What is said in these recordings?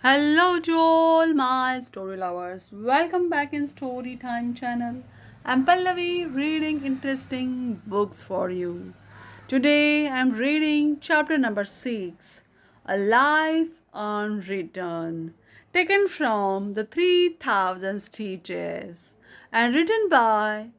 Hello to all my story lovers. Welcome back in Story Time channel. I'm Pallavi reading interesting books for you. Today I'm reading chapter number 6, A Life Unwritten, taken from the 3000 Stitches and written by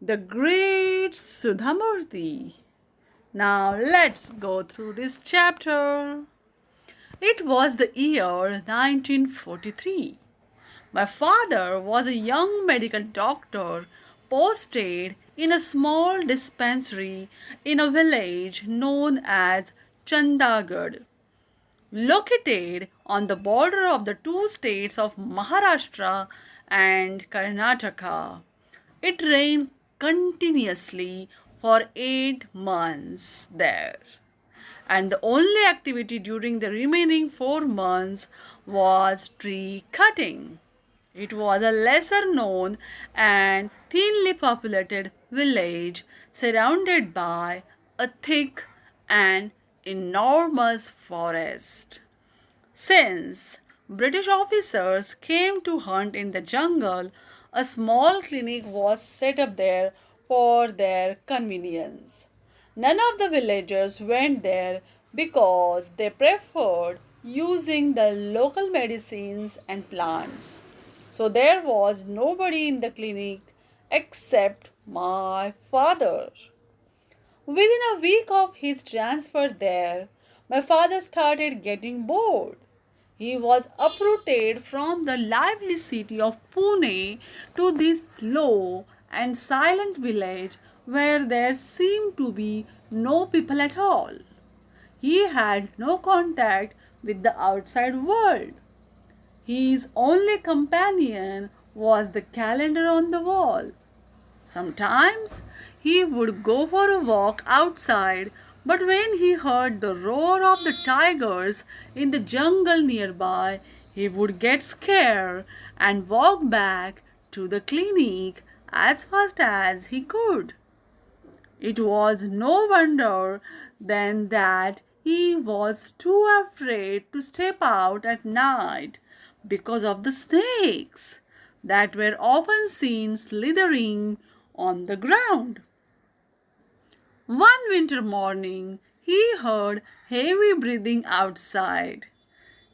the great Sudha Murty. Now let's go through this chapter. It was the year 1943. My father was a young medical doctor posted in a small dispensary in a village known as Chandagarh, located on the border of the two states of Maharashtra and Karnataka. It rained continuously for 8 months there, and the only activity during the remaining 4 months was tree cutting. It was a lesser known and thinly populated village surrounded by a thick and enormous forest. Since British officers came to hunt in the jungle, a small clinic was set up there for their convenience. None of the villagers went there because they preferred using the local medicines and plants. So there was nobody in the clinic except my father. Within a week of his transfer there, my father started getting bored. He was uprooted from the lively city of Pune to this slow and silent village where there seemed to be no people at all. He had no contact with the outside world. His only companion was the calendar on the wall. Sometimes he would go for a walk outside, but when he heard the roar of the tigers in the jungle nearby, he would get scared and walk back to the clinic as fast as he could. It was no wonder then that he was too afraid to step out at night because of the snakes that were often seen slithering on the ground. One winter morning, he heard heavy breathing outside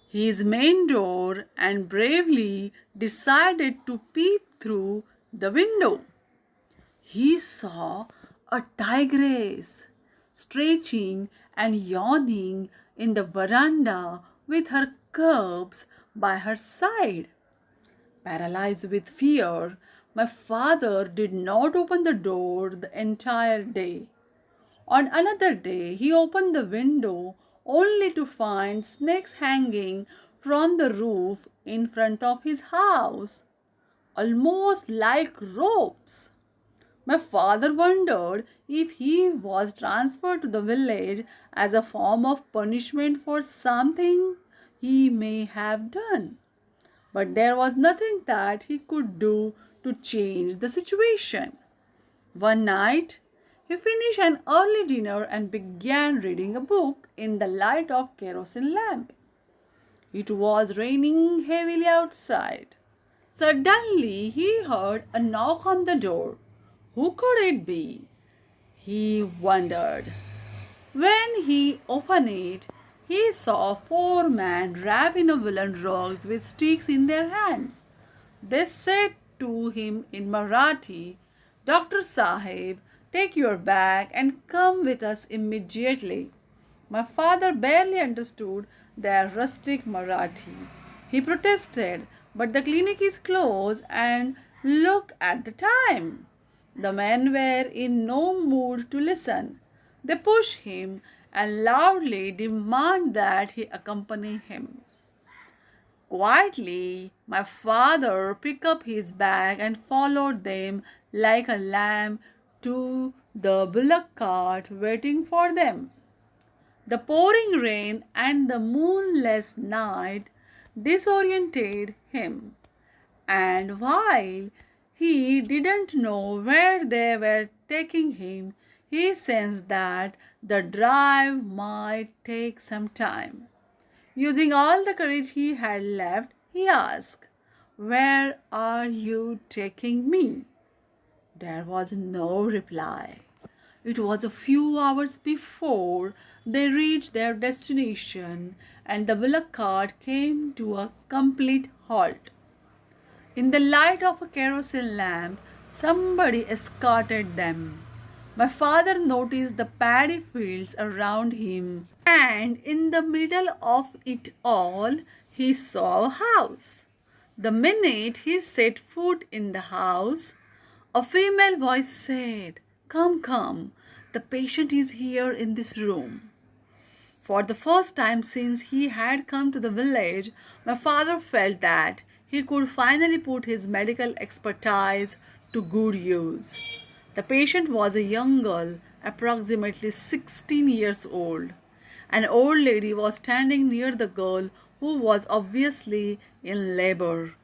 his main door and bravely decided to peep through the window. He saw a tigress stretching and yawning in the veranda with her cubs by her side. Paralyzed with fear, my father did not open the door the entire day. On another day, he opened the window only to find snakes hanging from the roof in front of his house, almost like ropes. My father wondered if he was transferred to the village as a form of punishment for something he may have done. But there was nothing that he could do to change the situation. One night, he finished an early dinner and began reading a book in the light of kerosene lamp. It was raining heavily outside. Suddenly, he heard a knock on the door. Who could it be? He wondered. When he opened it, he saw four men wrapped in woolen rugs with sticks in their hands. They said to him in Marathi, "Doctor Sahib, take your bag and come with us immediately." My father barely understood their rustic Marathi. He protested, "But the clinic is closed and look at the time." The men were in no mood to listen. They pushed him and loudly demanded that he accompany him. Quietly, my father picked up his bag and followed them like a lamb to the bullock cart waiting for them. The pouring rain and the moonless night disoriented him, and while he didn't know where they were taking him, he sensed that the drive might take some time. Using all the courage he had left, he asked, "Where are you taking me?" There was no reply. It was a few hours before they reached their destination, and the bullock cart came to a complete halt. In the light of a kerosene lamp, somebody escorted them. My father noticed the paddy fields around him, and in the middle of it all, he saw a house. The minute he set foot in the house, a female voice said, "Come, come, the patient is here in this room." For the first time since he had come to the village, my father felt that he could finally put his medical expertise to good use. The patient was a young girl, approximately 16 years old. An old lady was standing near the girl, who was obviously in labor.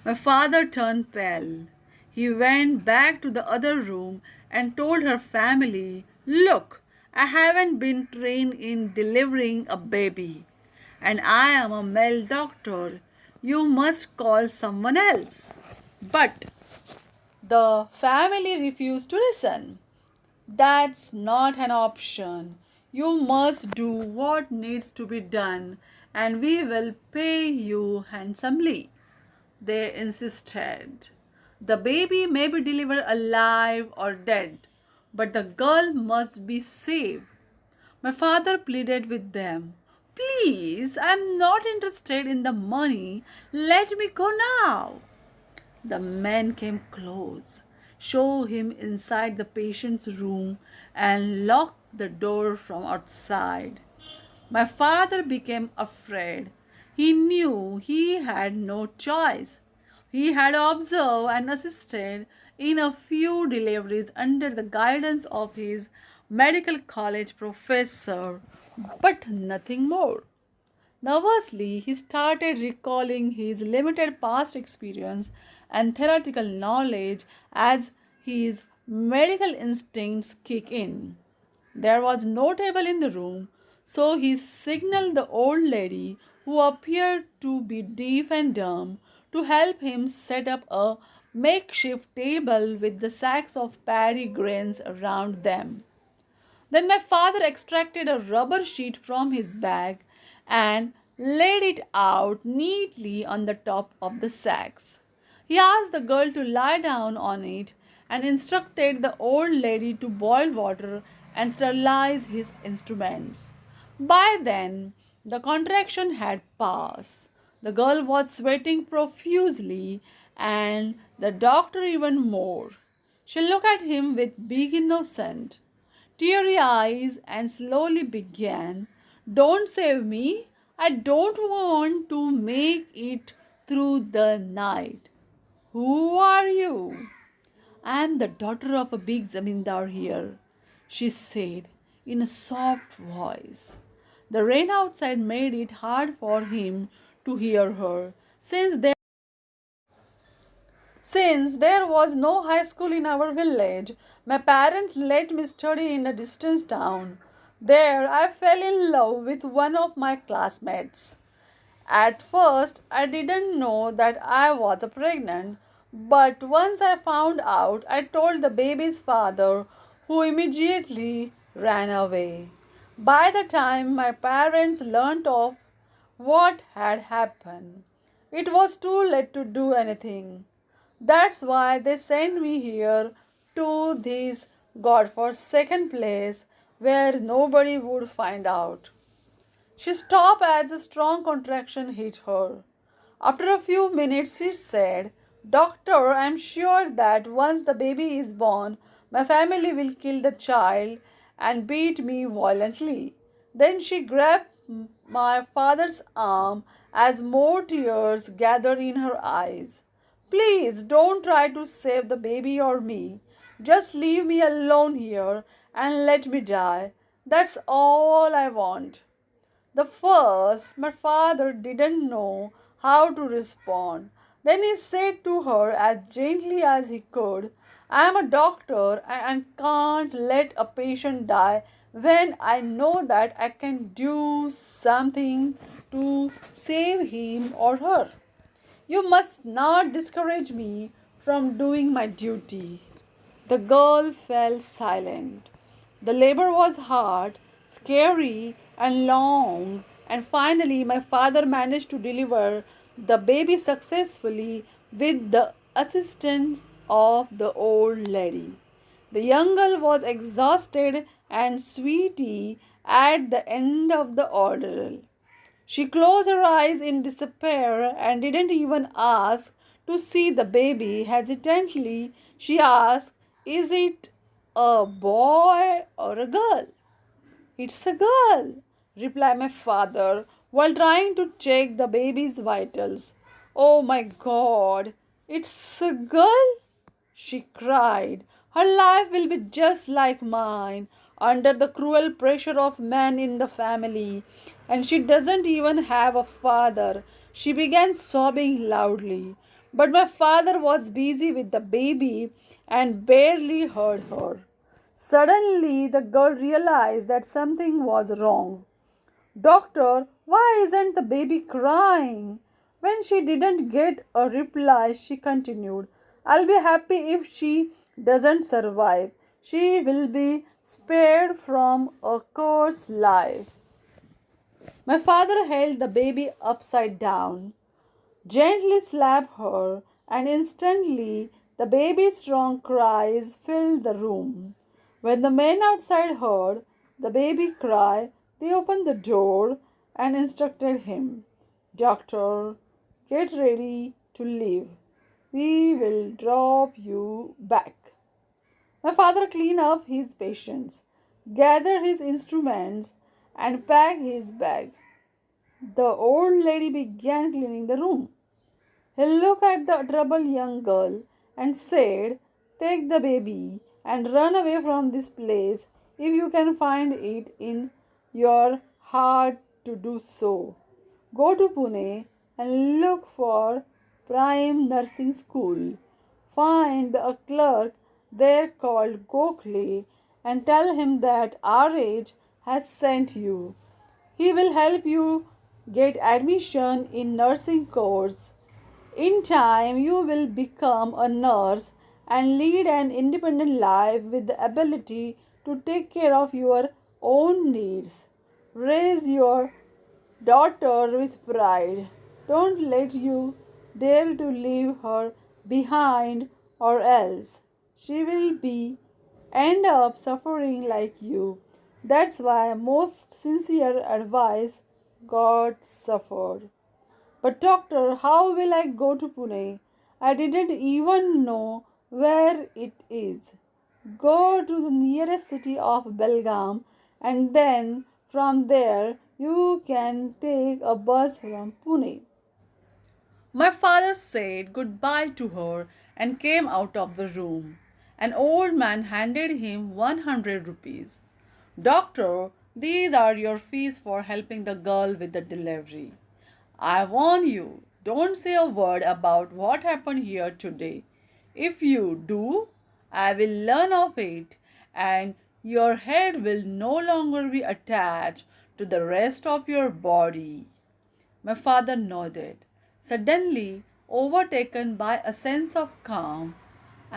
My father turned pale. He went back to the other room and told her family, "Look, I haven't been trained in delivering a baby, and I am a male doctor. You must call someone else." But the family refused to listen. "That's not an option. You must do what needs to be done, and we will pay you handsomely," they insisted. "The baby may be delivered alive or dead, but the girl must be saved." My father pleaded with them. "Please, I am not interested in the money. Let me go now." The man came close, showed him inside the patient's room, and locked the door from outside. My father became afraid. He knew he had no choice. He had observed and assisted in a few deliveries under the guidance of his medical college professor, but nothing more. Nervously, he started recalling his limited past experience and theoretical knowledge as his medical instincts kick in. There was no table in the room, so he signaled the old lady, who appeared to be deaf and dumb, to help him set up a makeshift table with the sacks of paddy grains around them. Then my father extracted a rubber sheet from his bag and laid it out neatly on the top of the sacks. He asked the girl to lie down on it and instructed the old lady to boil water and sterilize his instruments. By then, the contraction had passed. The girl was sweating profusely, and the doctor even more. She looked at him with big innocent, teary eyes and slowly began, "Don't save me. I don't want to make it through the night." "Who are you?" "I am the daughter of a big zamindar here," she said in a soft voice. The rain outside made it hard for him to hear her, since there was no high school in our village. My parents let me study in a distant town. There I fell in love with one of my classmates. At first, I didn't know that I was pregnant, but once I found out, I told the baby's father, who immediately ran away. By the time my parents learnt of what had happened, it was too late to do anything. That's why they sent me here, to this godforsaken place where nobody would find out. She stopped as a strong contraction hit her. After a few minutes, she said, "Doctor, I am sure that once the baby is born, my family will kill the child and beat me violently." Then she grabbed my father's arm as more tears gathered in her eyes. "Please don't try to save the baby or me. Just leave me alone here and let me die. That's all I want." The first, my father didn't know how to respond. Then he said to her as gently as he could, "I am a doctor and can't let a patient die when I know that I can do something to save him or her. You must not discourage me from doing my duty. The girl fell silent. The labor was hard, scary, and long, and finally, my father managed to deliver the baby successfully with the assistance of the old lady. The young girl was exhausted and sweaty at the end of the ordeal. She closed her eyes in despair and didn't even ask to see the baby. Hesitantly, she asked, "Is it a boy or a girl?" "It's a girl," replied my father while trying to check the baby's vitals. "Oh my God, it's a girl!" she cried. "Her life will be just like mine, under the cruel pressure of men in the family, and she doesn't even have a father." She began sobbing loudly, but my father was busy with the baby and barely heard her. Suddenly, the girl realized that something was wrong. "Doctor, why isn't the baby crying?" When she didn't get a reply, she continued, "I'll be happy if she doesn't survive. She will be spared from a cursed life." My father held the baby upside down, gently slapped her, and instantly the baby's strong cries filled the room. When the men outside heard the baby cry, they opened the door and instructed him, "Doctor, get ready to leave. We will drop you back." My father cleaned up his patients, gathered his instruments, and packed his bag. The old lady began cleaning the room. He looked at the troubled young girl and said, "Take the baby and run away from this place if you can find it in your heart to do so. Go to Pune and look for Prime Nursing School. Find a clerk there called Gokhale and tell him that RH has sent you. He will help you get admission in nursing course. In time, you will become a nurse and lead an independent life with the ability to take care of your own needs. Raise your daughter with pride. Don't let you dare to leave her behind, or else she will be end up suffering like you." That's why most sincere advice got suffered. "But doctor, how will I go to Pune? I didn't even know where it is." "Go to the nearest city of Belgaum, and then from there you can take a bus from Pune." My father said goodbye to her and came out of the room. An old man handed him 100 rupees. "Doctor, these are your fees for helping the girl with the delivery. I warn you, don't say a word about what happened here today. If you do, I will learn of it, and your head will no longer be attached to the rest of your body." My father nodded, suddenly overtaken by a sense of calm.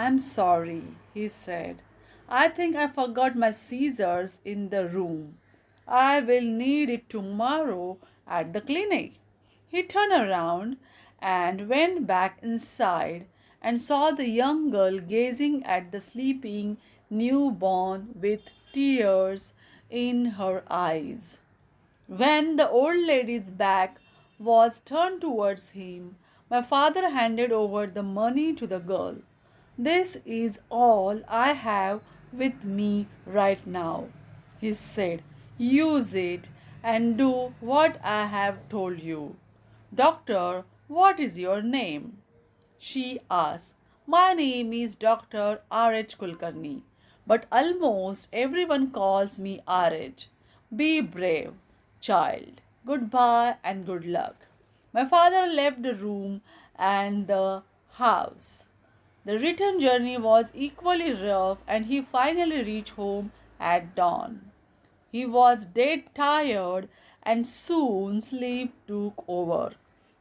"I'm sorry," he said. "I think I forgot my scissors in the room. I will need it tomorrow at the clinic." He turned around and went back inside and saw the young girl gazing at the sleeping newborn with tears in her eyes. When the old lady's back was turned towards him, my father handed over the money to the girl. "This is all I have with me right now," he said. "Use it and do what I have told you." "Doctor, what is your name?" she asked. "My name is Dr. R.H. Kulkarni, but almost everyone calls me RH. Be brave, child. Goodbye and good luck." My father left the room and the house. The return journey was equally rough, and he finally reached home at dawn. He was dead tired and soon sleep took over.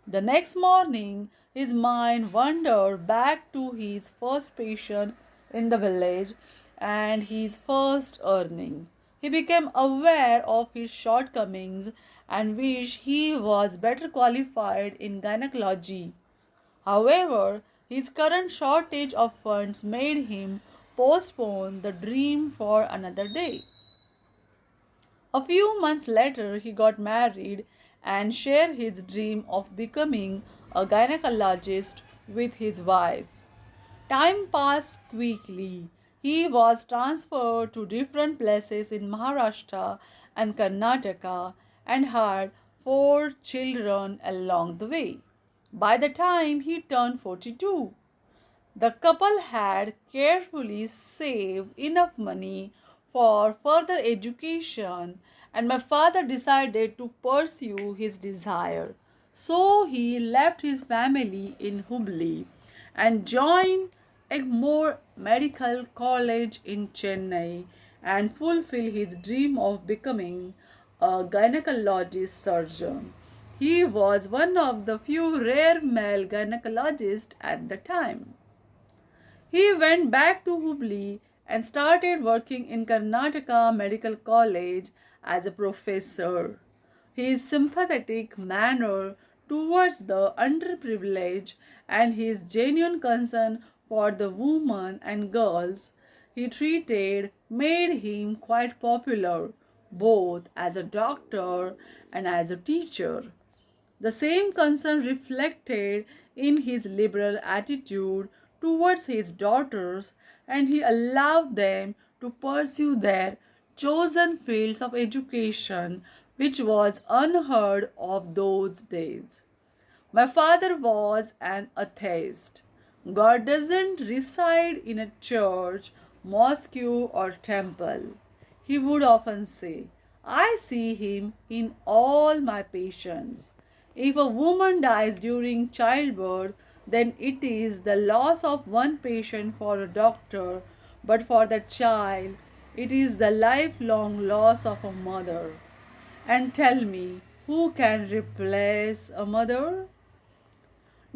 The next morning, his mind wandered back to his first patient in the village and his first earning. He became aware of his shortcomings and wished he was better qualified in gynecology. However, his current shortage of funds made him postpone the dream for another day. A few months later, he got married and shared his dream of becoming a gynecologist with his wife. Time passed quickly. He was transferred to different places in Maharashtra and Karnataka and had four children along the way. By the time he turned 42, the couple had carefully saved enough money for further education, and my father decided to pursue his desire. So he left his family in Hubli and joined Egmore Medical College in Chennai and fulfilled his dream of becoming a gynecologist surgeon. He was one of the few rare male gynecologists at the time. He went back to Hubli and started working in Karnataka Medical College as a professor. His sympathetic manner towards the underprivileged and his genuine concern for the women and girls he treated made him quite popular both as a doctor and as a teacher. The same concern reflected in his liberal attitude towards his daughters, and he allowed them to pursue their chosen fields of education, which was unheard of those days. My father was an atheist. God doesn't reside in a church, mosque, or temple. He would often say, I see him in all my patients. If a woman dies during childbirth, then it is the loss of one patient for a doctor, but for the child, it is the lifelong loss of a mother. And tell me, who can replace a mother?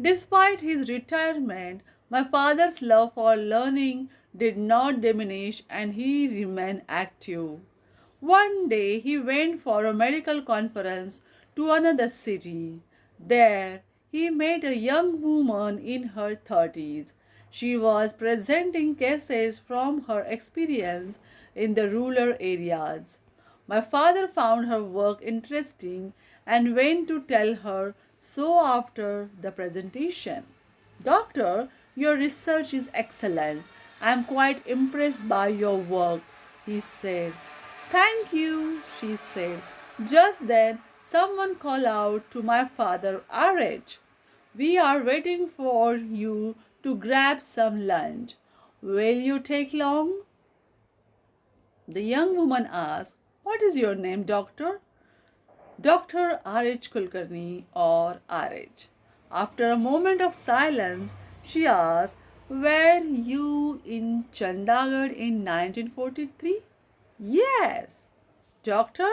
Despite his retirement, my father's love for learning did not diminish and he remained active. One day he went for a medical conference to another city. There he met a young woman in her 30s. She was presenting cases from her experience in the rural areas. My father found her work interesting and went to tell her so after the presentation. Doctor, your research is excellent. I am quite impressed by your work, he said. Thank you, she said. Just then, someone called out to my father, RH. We are waiting for you to grab some lunch. Will you take long? The young woman asked, What is your name, doctor? Dr. R.H. Kulkarni or R.H. After a moment of silence, she asked, Were you in Chandagarh in 1943? Yes. Doctor,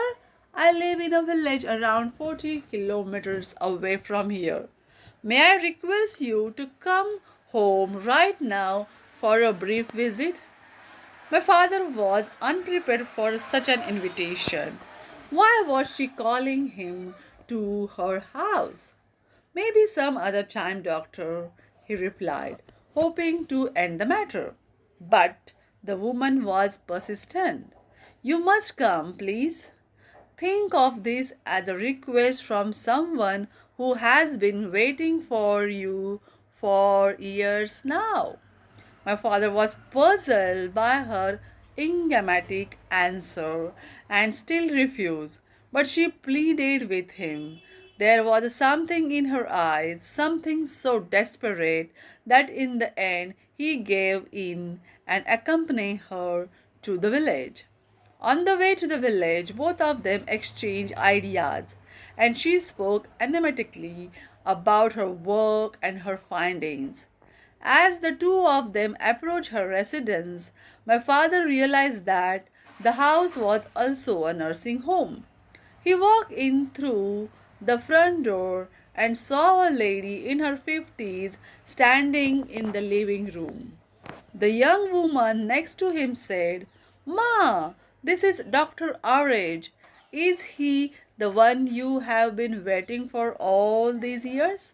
I live in a village around 40 kilometers away from here. May I request you to come home right now for a brief visit? My father was unprepared for such an invitation. Why was she calling him to her house? Maybe some other time, doctor, he replied, hoping to end the matter. But the woman was persistent. You must come, please. Think of this as a request from someone who has been waiting for you for years now. My father was puzzled by her enigmatic answer and still refused, but she pleaded with him. There was something in her eyes, something so desperate that in the end he gave in and accompanied her to the village. On the way to the village, both of them exchanged ideas, and she spoke enigmatically about her work and her findings. As the two of them approached her residence, my father realized that the house was also a nursing home. He walked in through the front door and saw a lady in her 50s standing in the living room. The young woman next to him said, "Ma, this is Dr. Enrich. Is he the one you have been waiting for all these years?"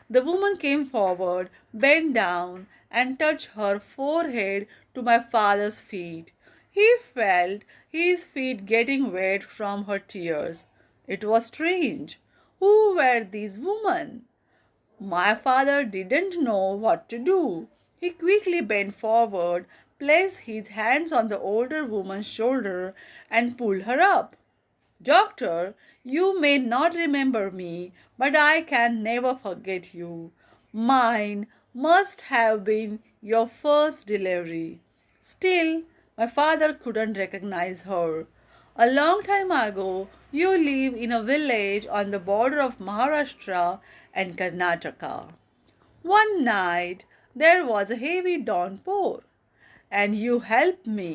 The woman came forward, bent down, and touched her forehead to my father's feet. He felt his feet getting wet from her tears. It was strange. Who were these women? My father didn't know what to do. He quickly bent forward, placed his hands on the older woman's shoulder, and pulled her up. "Doctor, you may not remember me, but I can never forget you. Mine must have been your first delivery." Still, my father couldn't recognize her. "A long time ago, you live in a village on the border of Maharashtra and Karnataka. One night, there was a heavy downpour, and you helped me,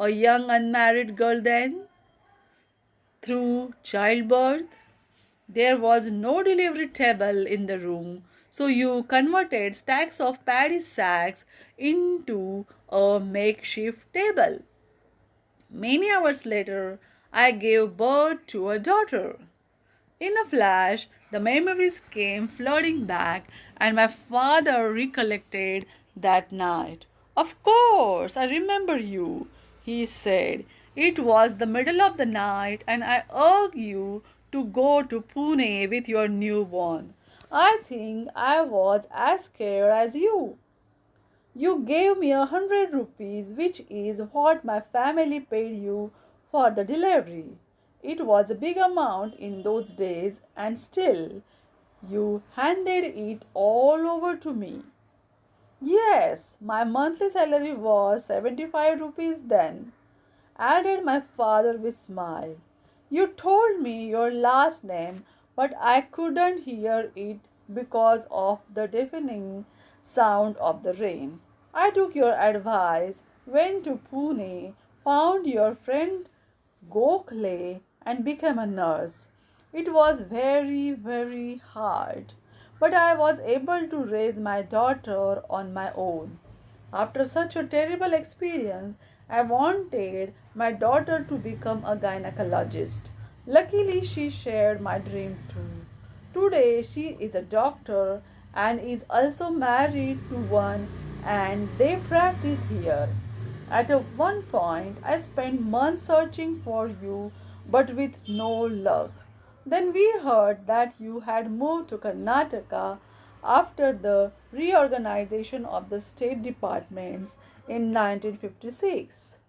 a young unmarried girl then, through childbirth. There was no delivery table in the room, so you converted stacks of paddy sacks into a makeshift table. Many hours later, I gave birth to a daughter." In a flash, the memories came flooding back, and my father recollected that night. "Of course, I remember you," he said. "It was the middle of the night, and I urged you to go to Pune with your newborn. I think I was as scared as you. You gave me 100 rupees, which is what my family paid you for the delivery. It was a big amount in those days, and still, you handed it all over to me." "Yes, my monthly salary was 75 rupees then," added my father with a smile. "You told me your last name, but I couldn't hear it because of the deafening sound of the rain. I took your advice, went to Pune, found your friend Gokhale, and became a nurse. It was very, very hard, but I was able to raise my daughter on my own. After such a terrible experience, I wanted my daughter to become a gynecologist. Luckily, she shared my dream too. Today, she is a doctor and is also married to one, and they practice here. At one point, I spent months searching for you, but with no luck. Then we heard that you had moved to Karnataka after the reorganization of the state departments in 1956.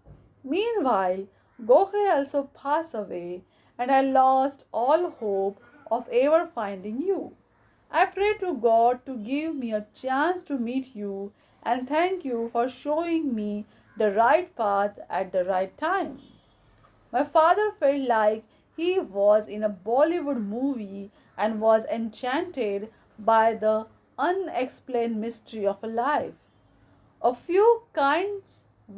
Meanwhile, Gokhale also passed away, and I lost all hope of ever finding you. I pray to God to give me a chance to meet you, and thank you for showing me the right path at the right time." My father felt like he was in a Bollywood movie and was enchanted by the unexplained mystery of a life. A few kind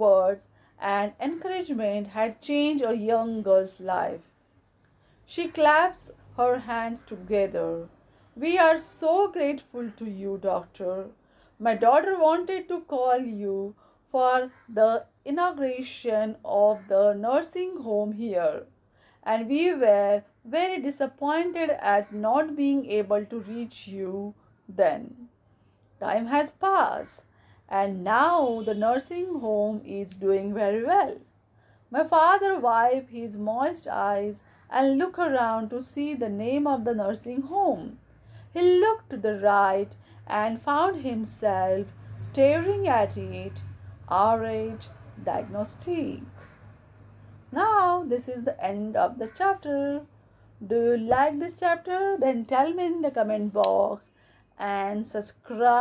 words and encouragement had changed a young girl's life. She claps her hands together. "We are so grateful to you, Doctor. My daughter wanted to call you for the inauguration of the nursing home here, and we were very disappointed at not being able to reach you then. Time has passed, and now the nursing home is doing very well." My father wiped his moist eyes and looked around to see the name of the nursing home. He looked to the right and found himself staring at it. RH Diagnostic. Now, this is the end of the chapter. Do you like this chapter? Then tell me in the comment box and subscribe.